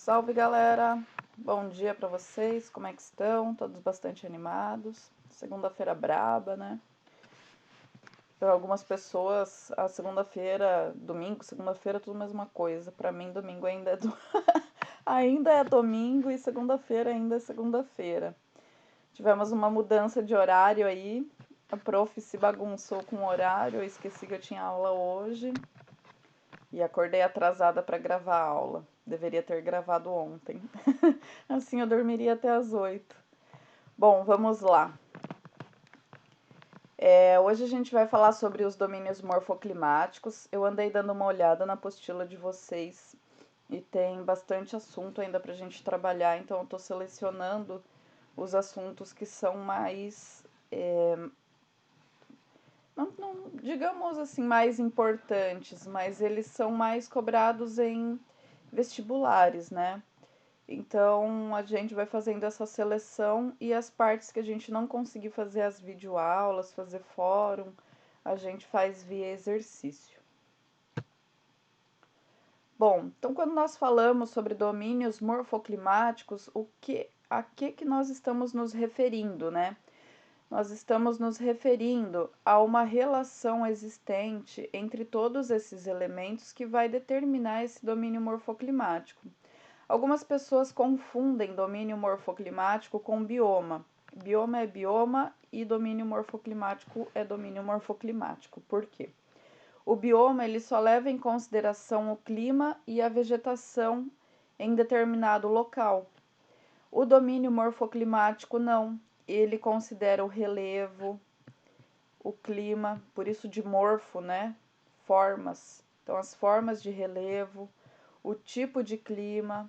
Salve, galera! Bom dia pra vocês, como é que estão? Todos bastante animados. Segunda-feira braba, né? Para algumas pessoas, a segunda-feira, domingo, segunda-feira, tudo a mesma coisa. Pra mim, domingo ainda é ainda é domingo e segunda-feira ainda é segunda-feira. Tivemos uma mudança de horário aí. A prof se bagunçou com o horário, eu esqueci que eu tinha aula hoje. E acordei atrasada para gravar a aula. Deveria ter gravado ontem. Assim eu dormiria até as 8. Bom, vamos lá. Hoje a gente vai falar sobre os domínios morfoclimáticos. Eu andei dando uma olhada na apostila de vocês e tem bastante assunto ainda para a gente trabalhar, então eu estou selecionando os assuntos que são mais, não digamos assim, mais importantes, mas eles são mais cobrados em vestibulares, né? Então a gente vai fazendo essa seleção e as partes que a gente não conseguir fazer as videoaulas, fazer fórum, a gente faz via exercício. Bom, então quando nós falamos sobre domínios morfoclimáticos, a que nós estamos nos referindo, né? Nós estamos nos referindo a uma relação existente entre todos esses elementos que vai determinar esse domínio morfoclimático. Algumas pessoas confundem domínio morfoclimático com bioma. Bioma é bioma e domínio morfoclimático é domínio morfoclimático. Por quê? O bioma ele só leva em consideração o clima e a vegetação em determinado local. O domínio morfoclimático não. Ele considera o relevo, o clima, por isso de morfo, né? Formas. Então, as formas de relevo, o tipo de clima,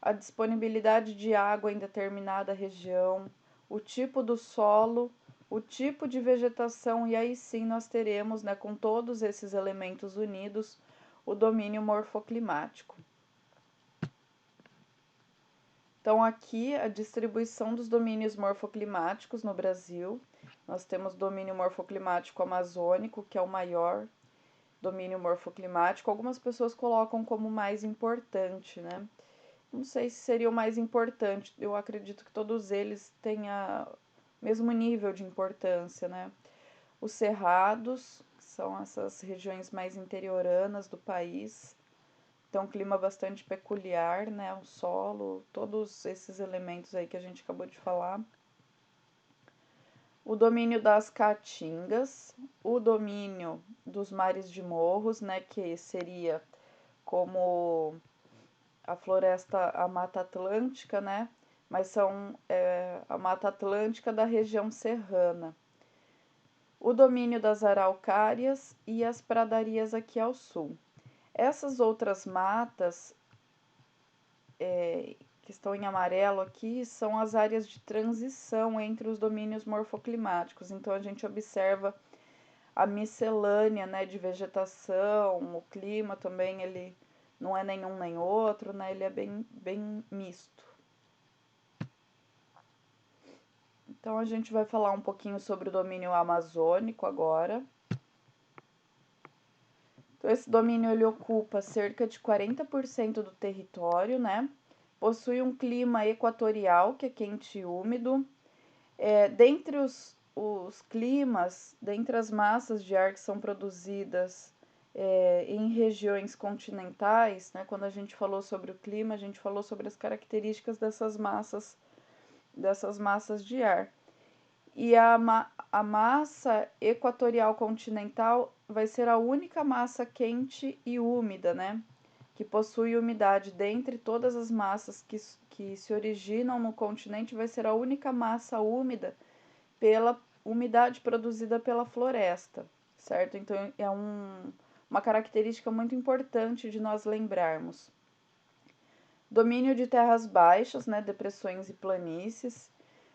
a disponibilidade de água em determinada região, o tipo do solo, o tipo de vegetação, e aí sim nós teremos, né, com todos esses elementos unidos, o domínio morfoclimático. Então, aqui a distribuição dos domínios morfoclimáticos no Brasil. Nós temos domínio morfoclimático amazônico, que é o maior domínio morfoclimático. Algumas pessoas colocam como mais importante, né? Não sei se seria o mais importante, eu acredito que todos eles tenham o mesmo nível de importância, né? Os cerrados, que são essas regiões mais interioranas do país, então clima bastante peculiar, né? O solo, todos esses elementos aí que a gente acabou de falar. O domínio das caatingas, o domínio dos mares de morros, né? Que seria como a floresta, a Mata Atlântica, né? Mas são a Mata Atlântica da região serrana. O domínio das araucárias e as pradarias aqui ao sul. Essas outras matas que estão em amarelo aqui são as áreas de transição entre os domínios morfoclimáticos. Então a gente observa a miscelânea, né, de vegetação, o clima também ele não é nenhum nem outro, né? Ele é bem misto. Então a gente vai falar um pouquinho sobre o domínio amazônico agora. Então esse domínio ele ocupa cerca de 40% do território, né? Possui um clima equatorial, que é quente e úmido. Dentre os climas, dentre as massas de ar que são produzidas em regiões continentais, né? Quando a gente falou sobre o clima, a gente falou sobre as características dessas massas de ar. E a massa equatorial continental vai ser a única massa quente e úmida, né? Que possui umidade dentre todas as massas que se originam no continente, vai ser a única massa úmida pela umidade produzida pela floresta, certo? Então é uma característica muito importante de nós lembrarmos. Domínio de terras baixas, né, depressões e planícies.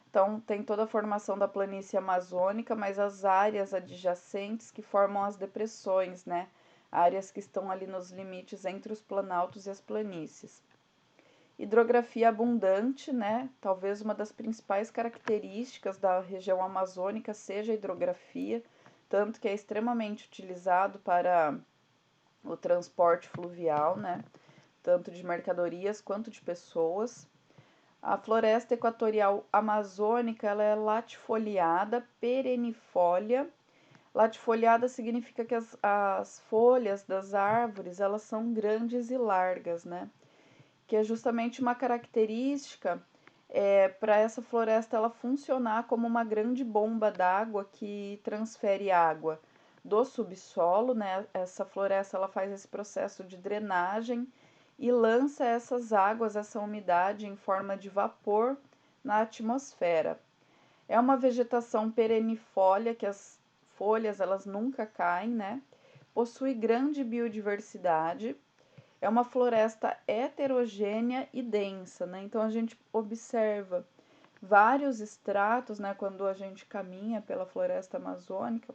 Então tem toda a formação da planície amazônica, mas as áreas adjacentes que formam as depressões, né? Áreas que estão ali nos limites entre os planaltos e as planícies. Hidrografia abundante, né? Talvez uma das principais características da região amazônica seja a hidrografia, tanto que é extremamente utilizado para o transporte fluvial, né? tanto de mercadorias quanto de pessoas. A floresta equatorial amazônica, ela é latifoliada, perennifólia. Latifoliada significa que as folhas das árvores, elas são grandes e largas, né? Que é justamente uma característica para essa floresta ela funcionar como uma grande bomba d'água que transfere água do subsolo, né? Essa floresta ela faz esse processo de drenagem e lança essas águas, essa umidade em forma de vapor na atmosfera. É uma vegetação perennifólia, que as folhas elas nunca caem, né? Possui grande biodiversidade. É uma floresta heterogênea e densa, né? Então a gente observa vários estratos, né? Quando a gente caminha pela floresta amazônica,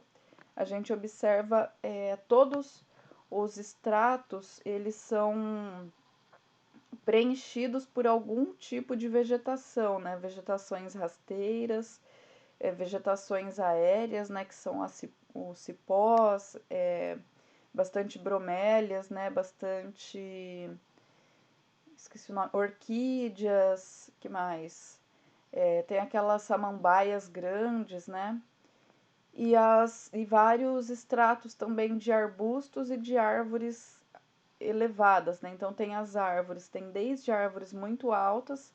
a gente observa todos os estratos, eles são preenchidos por algum tipo de vegetação, né? Vegetações rasteiras, vegetações aéreas, né? Que são os cipós, bastante bromélias, né? Bastante, esqueci o nome, orquídeas, que mais? Tem aquelas samambaias grandes, né? E vários estratos também de arbustos e de árvores elevadas, né? Então tem as árvores, tem desde árvores muito altas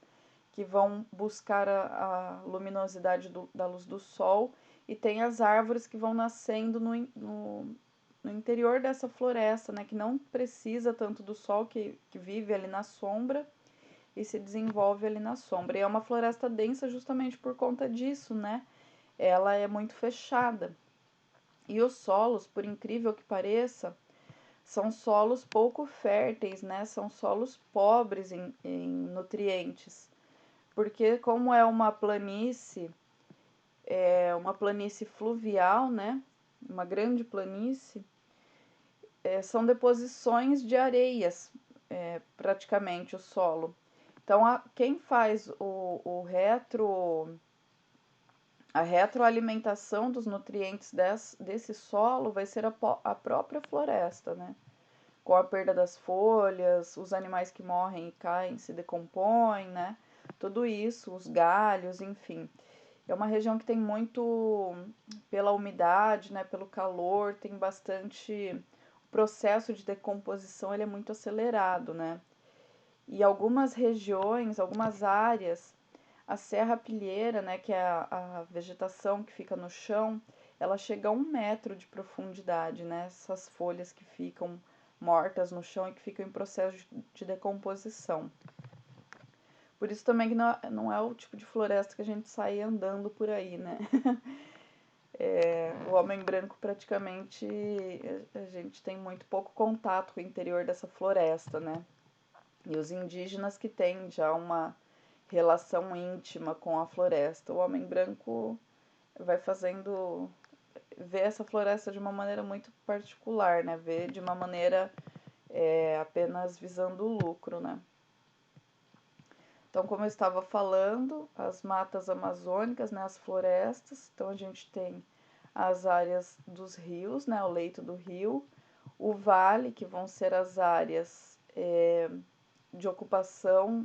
que vão buscar a luminosidade da luz do sol e tem as árvores que vão nascendo no interior dessa floresta, né? Que não precisa tanto do sol, que vive ali na sombra e se desenvolve ali na sombra. E é uma floresta densa justamente por conta disso, né? Ela é muito fechada. E os solos, por incrível que pareça, são solos pouco férteis, né? São solos pobres em nutrientes. Porque como é uma planície fluvial, né? Uma grande planície, são deposições de areias, praticamente o solo. Então, quem faz a retroalimentação dos nutrientes desse solo vai ser a própria floresta, né? Com a perda das folhas, os animais que morrem e caem se decompõem, né? Tudo isso, os galhos, enfim. É uma região que tem muito, pela umidade, né, pelo calor, tem bastante. O processo de decomposição ele é muito acelerado, né? E algumas regiões, algumas áreas, a serrapilheira, né, que é a vegetação que fica no chão, ela chega a 1 metro de profundidade, né? Essas folhas que ficam mortas no chão e que ficam em processo de decomposição. Por isso também que não é o tipo de floresta que a gente sai andando por aí, né? O homem branco praticamente a gente tem muito pouco contato com o interior dessa floresta, né? E os indígenas que têm já uma relação íntima com a floresta. O homem branco vai vê essa floresta de uma maneira muito particular, né? Vê de uma maneira apenas visando o lucro, né? Então, como eu estava falando, as matas amazônicas, né, as florestas, então a gente tem as áreas dos rios, né, o leito do rio, o vale, que vão ser as áreas de ocupação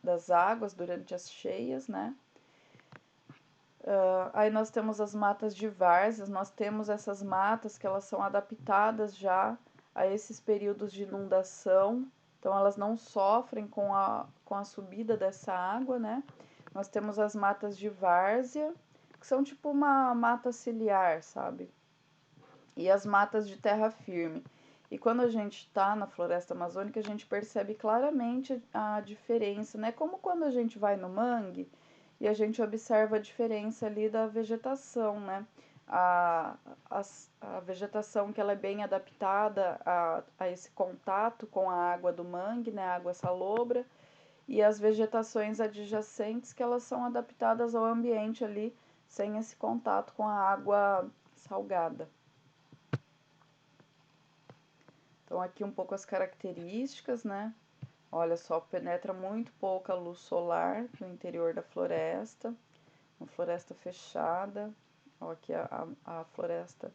das águas durante as cheias, né? Aí nós temos as matas de várzeas, nós temos essas matas que elas são adaptadas já a esses períodos de inundação, então elas não sofrem com a subida dessa água, né? Nós temos as matas de várzea, que são tipo uma mata ciliar, sabe? E as matas de terra firme. E quando a gente está na floresta amazônica, a gente percebe claramente a diferença, né? Como quando a gente vai no mangue e a gente observa a diferença ali da vegetação, né? A, a, a vegetação que ela é bem adaptada a esse contato com a água do mangue, né? A água salobra, e as vegetações adjacentes que elas são adaptadas ao ambiente ali, sem esse contato com a água salgada. Então, aqui um pouco as características, né? Olha só, penetra muito pouca luz solar no interior da floresta, uma floresta fechada. Ó, aqui a floresta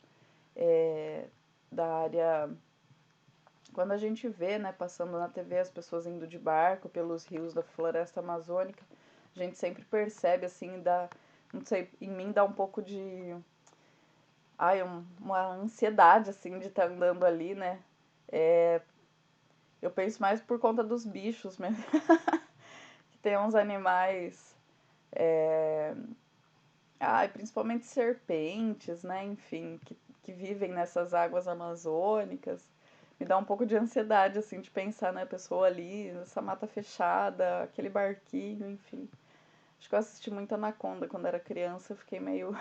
da área Quando a gente vê, né, passando na TV as pessoas indo de barco pelos rios da floresta amazônica, a gente sempre percebe, assim, não sei, em mim dá um pouco de, uma ansiedade, assim, de estar andando ali, né? Eu penso mais por conta dos bichos mesmo, que tem uns animais, é, principalmente serpentes, né, enfim, que vivem nessas águas amazônicas. Me dá um pouco de ansiedade, assim, de pensar, né, a pessoa ali, nessa mata fechada, aquele barquinho, enfim. Acho que eu assisti muito Anaconda quando era criança, eu fiquei meio,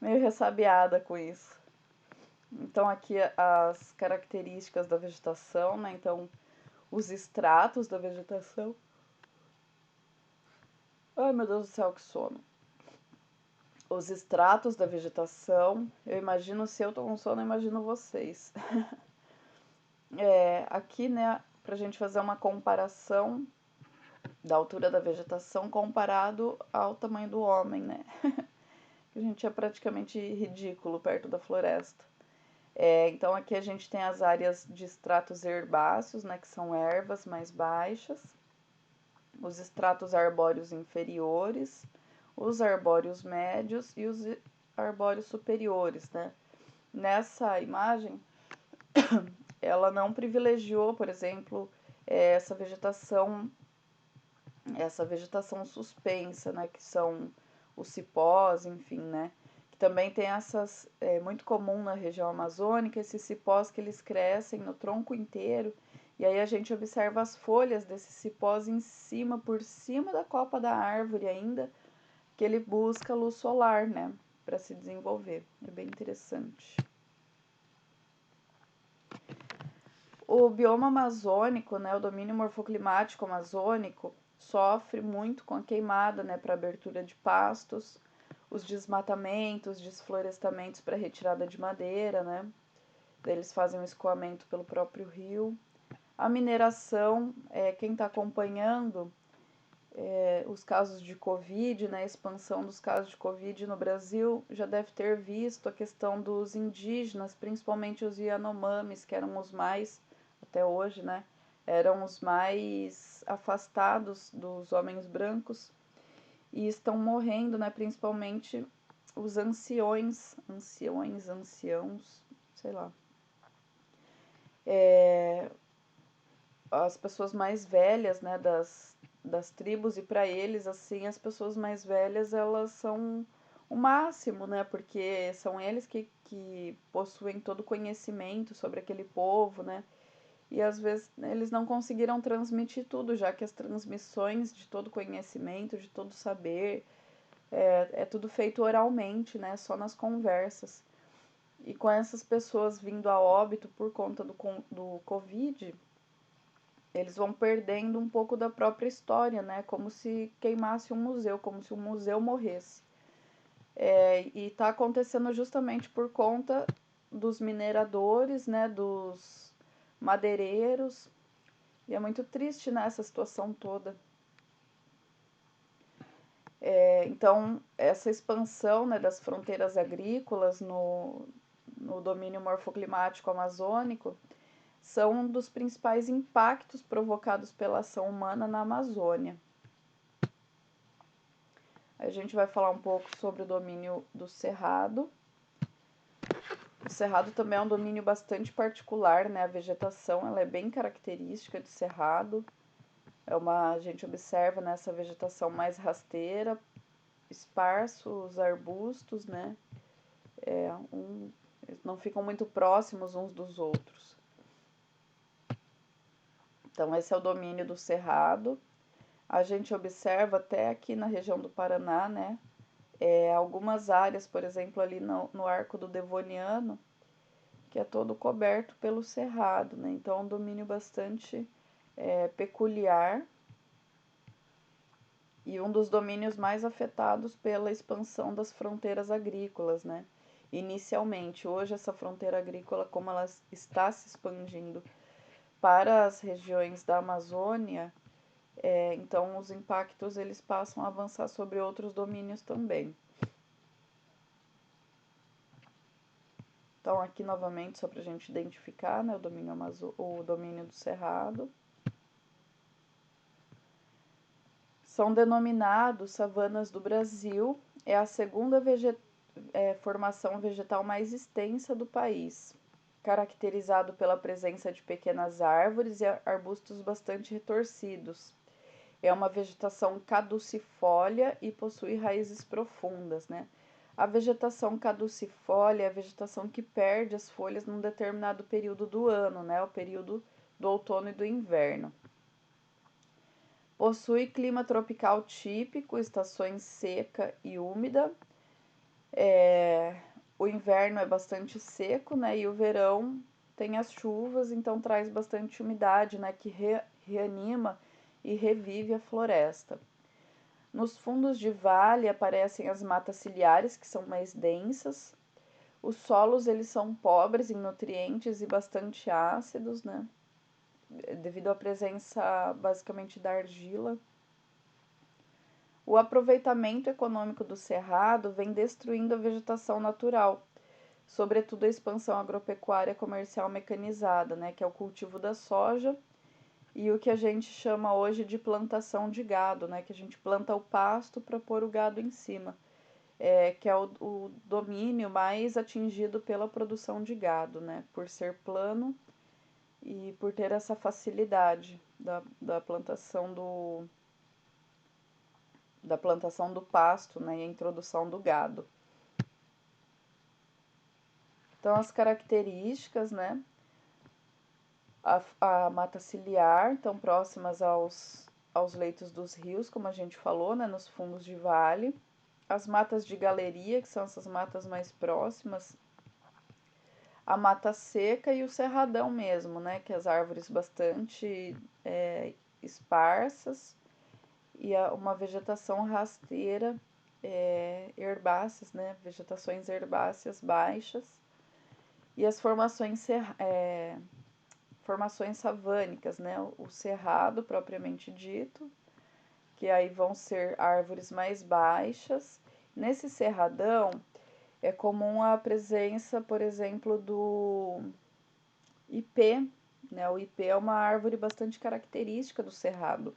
meio ressabiada com isso. Então, aqui as características da vegetação, né, então, os estratos da vegetação. Ai, meu Deus do céu, que sono. Os estratos da vegetação, eu imagino, se eu tô com sono, eu imagino vocês. Aqui, né, pra gente fazer uma comparação da altura da vegetação comparado ao tamanho do homem, né? A gente é praticamente ridículo perto da floresta. Então aqui a gente tem as áreas de estratos herbáceos, né, que são ervas mais baixas, os estratos arbóreos inferiores, os arbóreos médios e os arbóreos superiores, né? Nessa imagem, ela não privilegiou, por exemplo, essa vegetação suspensa, né, que são os cipós, enfim, né, que também tem muito comum na região amazônica, esses cipós que eles crescem no tronco inteiro, e aí a gente observa as folhas desses cipós em cima, por cima da copa da árvore ainda, que ele busca luz solar, né, para se desenvolver. É bem interessante. O bioma amazônico, né, o domínio morfoclimático amazônico, sofre muito com a queimada, né, para abertura de pastos, os desmatamentos, desflorestamentos para retirada de madeira, né? Eles fazem um escoamento pelo próprio rio. A mineração, quem está acompanhando os casos de Covid, né, a expansão dos casos de Covid no Brasil, já deve ter visto a questão dos indígenas, principalmente os Yanomamis, que eram os mais, até hoje, né, eram os mais afastados dos homens brancos e estão morrendo, né, principalmente os anciãos, sei lá, as pessoas mais velhas, né, das tribos, e para eles, assim, as pessoas mais velhas, elas são o máximo, né, porque são eles que possuem todo o conhecimento sobre aquele povo, né, e às vezes eles não conseguiram transmitir tudo, já que as transmissões de todo conhecimento, de todo saber, é tudo feito oralmente, né, só nas conversas. E com essas pessoas vindo a óbito por conta do Covid, eles vão perdendo um pouco da própria história, né? Como se queimasse um museu, como se um museu morresse. E está acontecendo justamente por conta dos mineradores, né? Dos madeireiros. E é muito triste, né? Essa situação toda. Então, essa expansão, né, das fronteiras agrícolas no domínio morfoclimático amazônico são um dos principais impactos provocados pela ação humana na Amazônia. A gente vai falar um pouco sobre o domínio do cerrado. O cerrado também é um domínio bastante particular, né? A vegetação ela é bem característica de cerrado. A gente observa nessa vegetação mais rasteira, esparsos arbustos, né? Eles não ficam muito próximos uns dos outros. Então, esse é o domínio do cerrado. A gente observa até aqui na região do Paraná, né? Algumas áreas, por exemplo, ali no Arco do Devoniano, que é todo coberto pelo cerrado, né? Então, é um domínio bastante peculiar e um dos domínios mais afetados pela expansão das fronteiras agrícolas, né? Inicialmente, hoje essa fronteira agrícola, como ela está se expandindo para as regiões da Amazônia, então os impactos eles passam a avançar sobre outros domínios também. Então, aqui novamente, só para a gente identificar, né, o domínio do Cerrado. São denominados savanas do Brasil, é a segunda formação vegetal mais extensa do país, caracterizado pela presença de pequenas árvores e arbustos bastante retorcidos. É uma vegetação caducifólia e possui raízes profundas, né? A vegetação caducifólia é a vegetação que perde as folhas num determinado período do ano, né? O período do outono e do inverno. Possui clima tropical típico, estações seca e úmida. O inverno é bastante seco, né? E o verão tem as chuvas, então traz bastante umidade, né? Que reanima e revive a floresta. Nos fundos de vale aparecem as matas ciliares, que são mais densas. Os solos eles são pobres em nutrientes e bastante ácidos, né? Devido à presença basicamente da argila. O aproveitamento econômico do cerrado vem destruindo a vegetação natural, sobretudo a expansão agropecuária comercial mecanizada, né, que é o cultivo da soja e o que a gente chama hoje de plantação de gado, né, que a gente planta o pasto para pôr o gado em cima, que é o domínio mais atingido pela produção de gado, né, por ser plano e por ter essa facilidade da plantação do pasto, né, e a introdução do gado. Então, as características, né, a mata ciliar, tão próximas aos leitos dos rios, como a gente falou, né, nos fundos de vale. As matas de galeria, que são essas matas mais próximas. A mata seca e o cerradão mesmo, né, que as árvores bastante esparsas e uma vegetação rasteira, herbáceas, né, vegetações herbáceas baixas. E as formações savânicas, né? O cerrado propriamente dito, que aí vão ser árvores mais baixas. Nesse cerradão é comum a presença, por exemplo, do ipê, né? O ipê é uma árvore bastante característica do cerrado.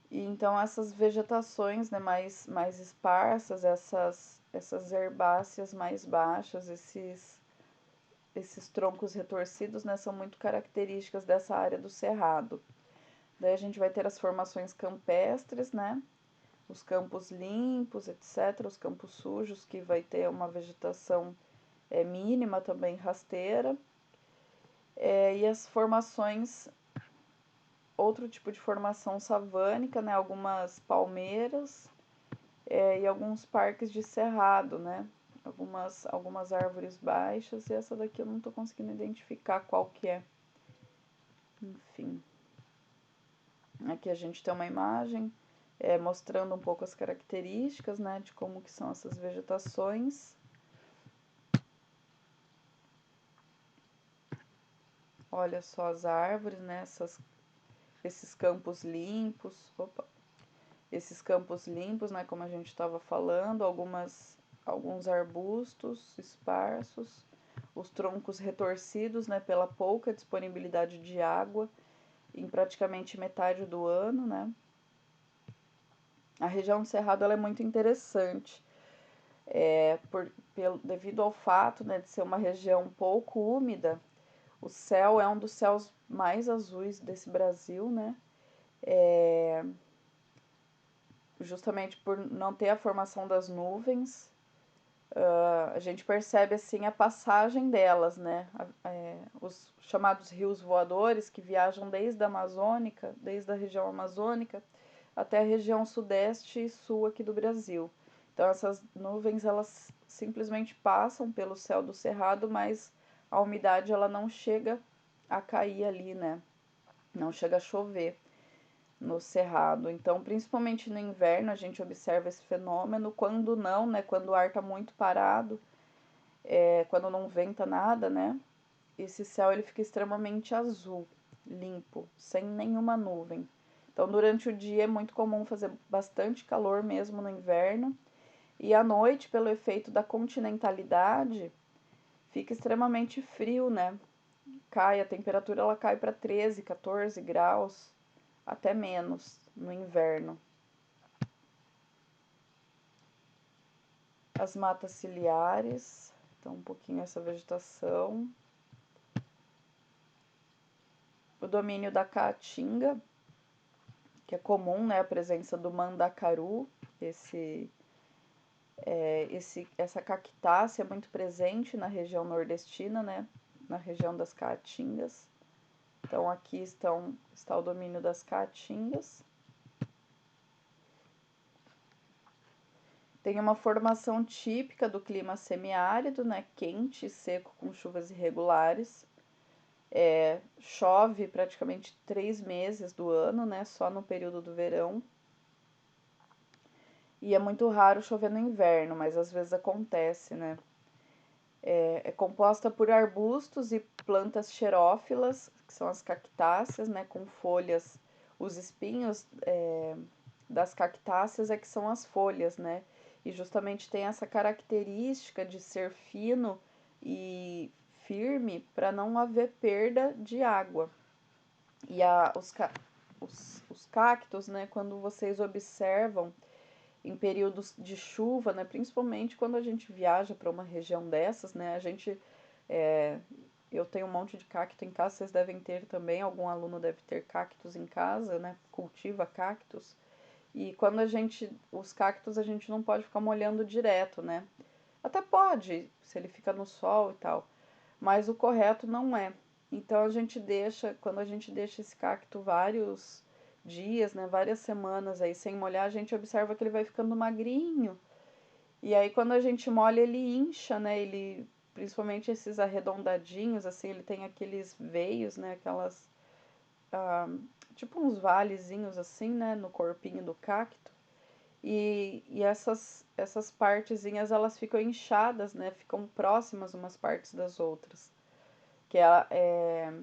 E então essas vegetações, né, mais esparsas, essas herbáceas mais baixas, esses troncos retorcidos, né, são muito características dessa área do cerrado. Daí a gente vai ter as formações campestres, né, os campos limpos, etc., os campos sujos, que vai ter uma vegetação mínima também rasteira, e as formações, outro tipo de formação savânica, né, algumas palmeiras e alguns parques de cerrado, né, algumas árvores baixas, e essa daqui eu não estou conseguindo identificar qual que é. Enfim. Aqui a gente tem uma imagem mostrando um pouco as características, né, de como que são essas vegetações. Olha só as árvores, né, esses campos limpos. Esses campos limpos, né, como a gente estava falando, alguns arbustos esparsos, os troncos retorcidos, né, pela pouca disponibilidade de água em praticamente metade do ano, né. A região do Cerrado ela é muito interessante, devido ao fato, né, de ser uma região pouco úmida. O céu é um dos céus mais azuis desse Brasil, né, justamente por não ter a formação das nuvens. A gente percebe assim a passagem delas, né? Os chamados rios voadores que viajam desde a região amazônica, até a região sudeste e sul aqui do Brasil. Então essas nuvens elas simplesmente passam pelo céu do cerrado, mas a umidade ela não chega a cair ali, né? Não chega a chover no cerrado. Então, principalmente no inverno, a gente observa esse fenômeno. Quando não, né? Quando o ar está muito parado, quando não venta nada, né? Esse céu ele fica extremamente azul, limpo, sem nenhuma nuvem. Então, durante o dia é muito comum fazer bastante calor mesmo no inverno. E à noite, pelo efeito da continentalidade, fica extremamente frio, né? A temperatura ela cai para 13, 14 graus, até menos no inverno. As matas ciliares, então um pouquinho essa vegetação. O domínio da caatinga, que é comum, né, a presença do mandacaru, essa cactácea é muito presente na região nordestina, né, na região das caatingas. Então aqui está o domínio das caatingas. Tem uma formação típica do clima semiárido, né, quente e seco com chuvas irregulares. Chove praticamente 3 meses do ano, né, só no período do verão. E é muito raro chover no inverno, mas às vezes acontece, né. É composta por arbustos e plantas xerófilas, que são as cactáceas, né, com folhas. Os espinhos das cactáceas é que são as folhas, né? E justamente tem essa característica de ser fino e firme para não haver perda de água. E os cactos, né, quando vocês observam em períodos de chuva, né, principalmente quando a gente viaja para uma região dessas, né, eu tenho um monte de cacto em casa, vocês devem ter também, algum aluno deve ter cactos em casa, né, cultiva cactos. E quando os cactos a gente não pode ficar molhando direto, né? Até pode, se ele fica no sol e tal, mas o correto não é. Então quando a gente deixa esse cacto vários dias, né, várias semanas aí sem molhar, a gente observa que ele vai ficando magrinho. E aí quando a gente molha, ele incha, né? Principalmente esses arredondadinhos, assim, ele tem aqueles veios, né, ah, tipo uns valezinhos assim, né, no corpinho do cacto. E essas partezinhas, elas ficam inchadas, né, ficam próximas umas partes das outras. Que é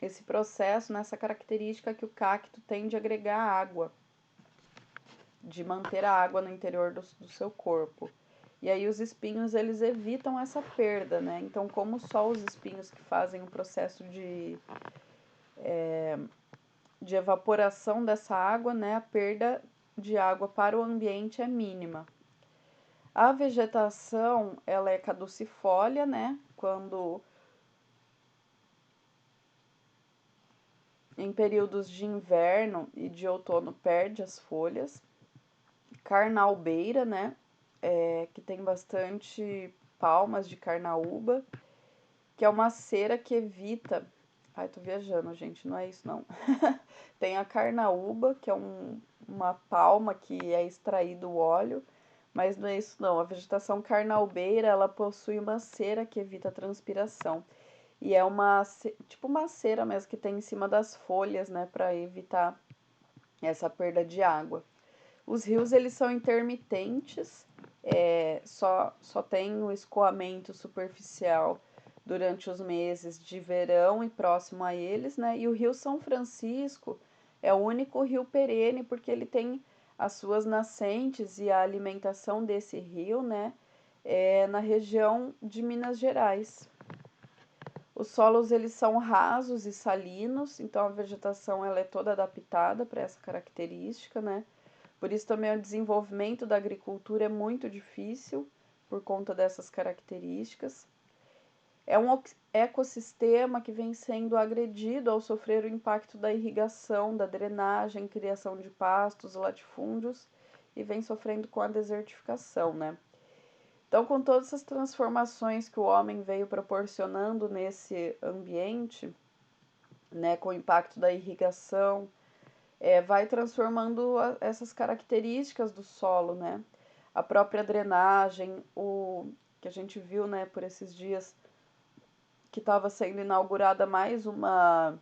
esse processo, né, essa característica que o cacto tem de agregar água, de manter a água no interior do seu corpo. E aí os espinhos, eles evitam essa perda, né? Então, como só os espinhos que fazem o processo de evaporação dessa água, né, a perda de água para o ambiente é mínima. A vegetação, ela é caducifólia, né, quando em períodos de inverno e de outono perde as folhas. Carnaubeira, né, que tem bastante palmas de carnaúba, que é uma cera que evita. Ai, tô viajando, gente, não é isso não. Tem a carnaúba, que é uma palma que é extraído o óleo, mas não é isso não. A vegetação carnaubeira, ela possui uma cera que evita a transpiração. E é tipo uma cera mesmo que tem em cima das folhas, né, para evitar essa perda de água. Os rios, eles são intermitentes, só tem o escoamento superficial durante os meses de verão e próximo a eles, né? E o Rio São Francisco é o único rio perene porque ele tem as suas nascentes e a alimentação desse rio, né? Na região de Minas Gerais. Os solos, eles são rasos e salinos, então a vegetação ela é toda adaptada para essa característica, né? Por isso também o desenvolvimento da agricultura é muito difícil por conta dessas características. É um ecossistema que vem sendo agredido ao sofrer o impacto da irrigação, da drenagem, criação de pastos, latifúndios e vem sofrendo com a desertificação, né? Então, com todas essas transformações que o homem veio proporcionando nesse ambiente, né, com o impacto da irrigação, vai transformando essas características do solo, né? A própria drenagem, o que a gente viu, né, por esses dias, que estava sendo inaugurada mais uma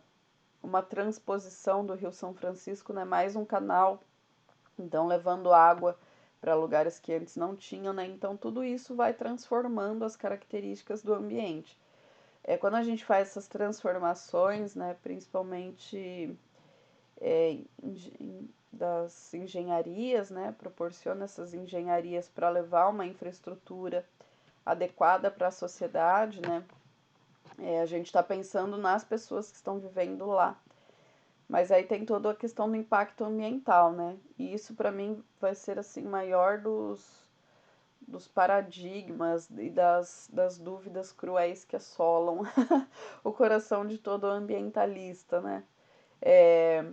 transposição do Rio São Francisco, né, mais um canal, então levando água para lugares que antes não tinham, né? Então tudo isso vai transformando as características do ambiente. Quando a gente faz essas transformações, né, principalmente das engenharias, né? Proporciona essas engenharias para levar uma infraestrutura adequada para a sociedade, né? A gente está pensando nas pessoas que estão vivendo lá. Mas aí tem toda a questão do impacto ambiental, né? E isso para mim vai ser assim maior dos paradigmas e das dúvidas cruéis que assolam o coração de todo ambientalista, né? É,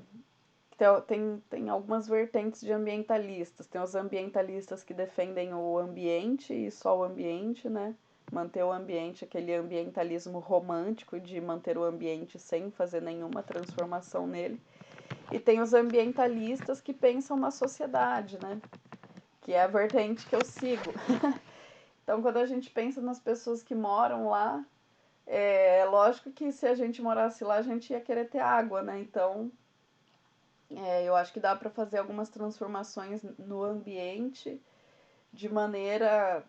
tem algumas vertentes de ambientalistas. Tem os ambientalistas que defendem o ambiente e só o ambiente, né? Manter o ambiente, aquele ambientalismo romântico de manter o ambiente sem fazer nenhuma transformação nele. E tem os ambientalistas que pensam na sociedade, né? Que é a vertente que eu sigo. Então, quando a gente pensa nas pessoas que moram lá, é lógico que se a gente morasse lá, a gente ia querer ter água, né? Então, eu acho que dá para fazer algumas transformações no ambiente de maneira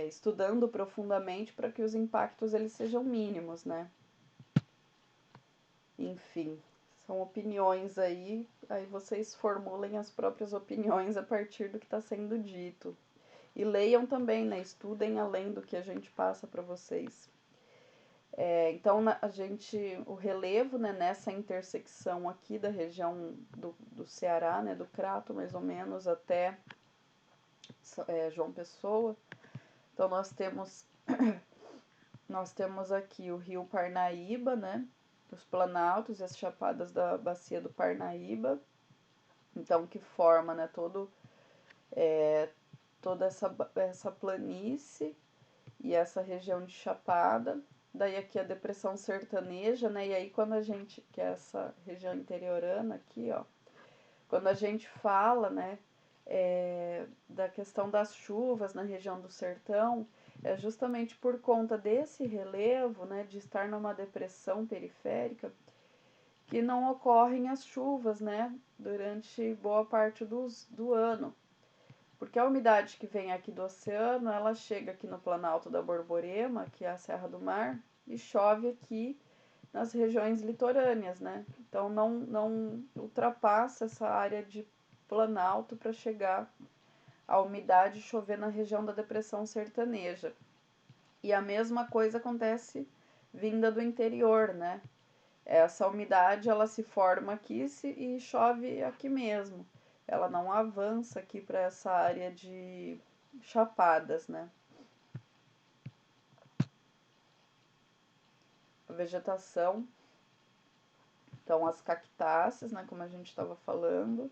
estudando profundamente para que os impactos eles sejam mínimos, né? Enfim, são opiniões aí vocês formulem as próprias opiniões a partir do que está sendo dito. E leiam também, né? Estudem além do que a gente passa para vocês. Então, o relevo, né, nessa intersecção aqui da região do Ceará, né, do Crato, mais ou menos, até João Pessoa. Então, nós temos aqui o rio Parnaíba, né, os planaltos e as chapadas da bacia do Parnaíba. Então, que forma, né, toda essa planície e essa região de chapada. Daí aqui a depressão sertaneja, né? E aí quando a gente, que é essa região interiorana aqui, ó, quando a gente fala, né, da questão das chuvas na região do sertão, é justamente por conta desse relevo, né, de estar numa depressão periférica, que não ocorrem as chuvas, né, durante boa parte do ano. Porque a umidade que vem aqui do oceano, ela chega aqui no Planalto da Borborema, que é a Serra do Mar, e chove aqui nas regiões litorâneas, né? Então não ultrapassa essa área de Planalto para chegar a umidade e chover na região da depressão sertaneja. E a mesma coisa acontece vinda do interior, né? Essa umidade ela se forma aqui e chove aqui mesmo. Ela não avança aqui para essa área de chapadas, né? A vegetação, então as cactáceas, né, como a gente estava falando,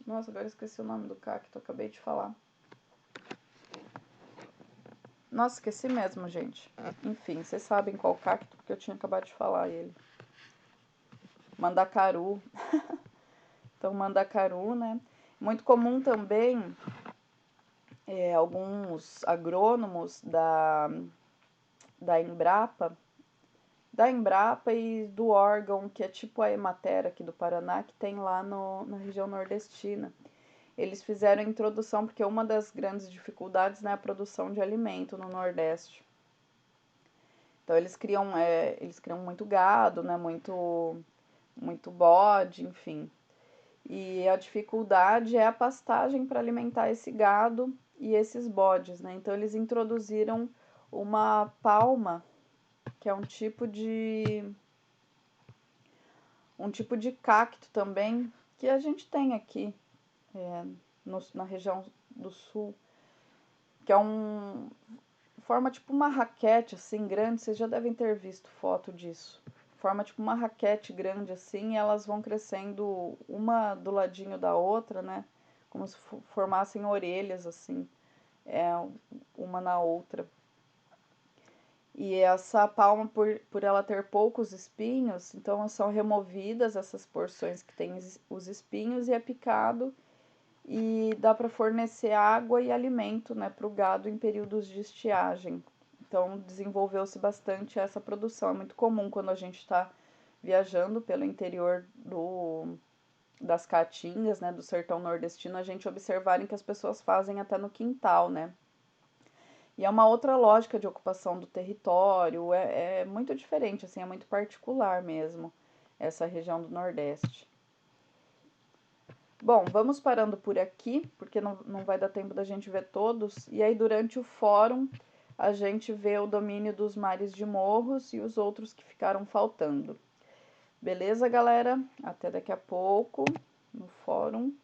nossa, agora eu esqueci o nome do cacto, acabei de falar. Nossa, esqueci mesmo, gente. Enfim, vocês sabem qual cacto, porque eu tinha acabado de falar ele. Mandacaru. Então, mandacaru, né? Muito comum também alguns agrônomos da Embrapa e do órgão que é tipo a Emater aqui do Paraná, que tem lá na região nordestina. Eles fizeram a introdução, porque uma das grandes dificuldades é a produção de alimento no Nordeste. Então eles criam muito gado, né, muito bode, enfim. E a dificuldade é a pastagem para alimentar esse gado e esses bodes, né? Então eles introduziram uma palma, que é um tipo de cacto também, que a gente tem aqui na região do sul, que é forma tipo uma raquete assim grande, vocês já devem ter visto foto disso. Forma tipo uma raquete grande assim, e elas vão crescendo uma do ladinho da outra, né? Como se formassem orelhas assim, uma na outra. E essa palma, por ela ter poucos espinhos, então são removidas essas porções que têm os espinhos e é picado e dá para fornecer água e alimento, né, para o gado em períodos de estiagem. Então desenvolveu-se bastante essa produção. É muito comum quando a gente está viajando pelo interior das caatingas, né, do sertão nordestino, a gente observarem que as pessoas fazem até no quintal, né? E é uma outra lógica de ocupação do território, é muito diferente, assim, é muito particular mesmo. essa região do Nordeste. Bom, vamos parando por aqui, porque não vai dar tempo da gente ver todos. E aí, durante o fórum, a gente vê o domínio dos mares de Morros e os outros que ficaram faltando. Beleza, galera? Até daqui a pouco no fórum.